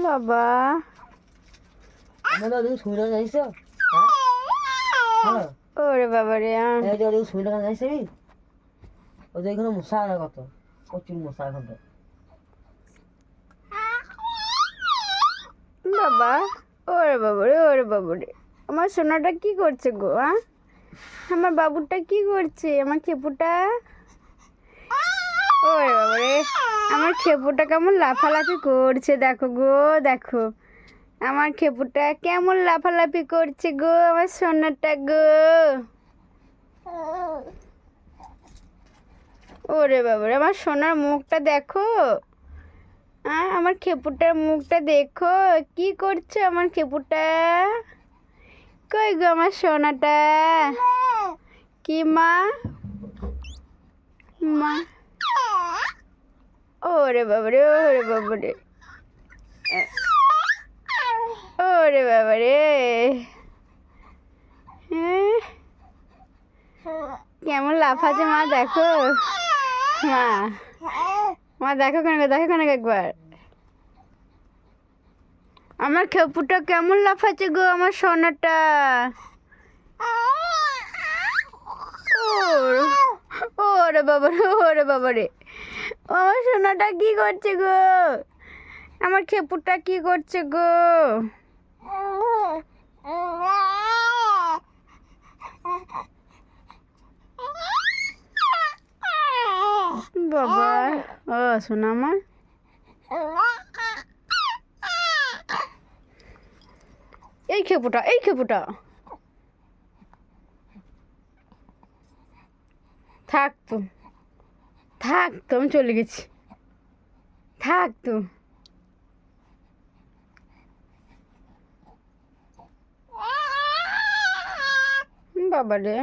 বাবা আমাদের ওদিকে সুইডান যাইছো? হ্যাঁ ওরে বাবা রে এই যে ওদিকে সুইডান যাইছি ওদের এখানে মশা আছে কত, প্রচুর মশা এখানটা। বাবা ওরে বাবা রে ওরে বাবা রে আমার সোনাটা কি করছে গো? আমার বাবুটা কি করছে? আমার খেপুটা ওরে বাবা রে আমার খেপুটা কেমন লাফালাফি করছে, দেখো গো দেখো আমার খেপুটা কেমন লাফালাফি করছে গো, আমার সোনাটা গো। ওরে বাবা রে আমার সোনার মুখটা দেখো, আমার খেপুটার মুখটা দেখো কি করছে আমার খেপুটা। কই গো আমার সোনাটা? কি মা? মা ওরে বাবারে ওরে বাবারে ওরে বাবারে কেমন লাফাচ্ছে মা দেখো। মা মা দেখো কেন একবার আমার খেপুটা কেমন লাফাচ্ছে গো আমার সোনাটা। ওরে বাবারে আমার সোনাটা কি করছে গো, আমার খেপুটা কি করছে গো। বাবা ও শোনা আমার এই খেপুটা থাকতো আমি চলে গেছি, থাকতো বাবা রে।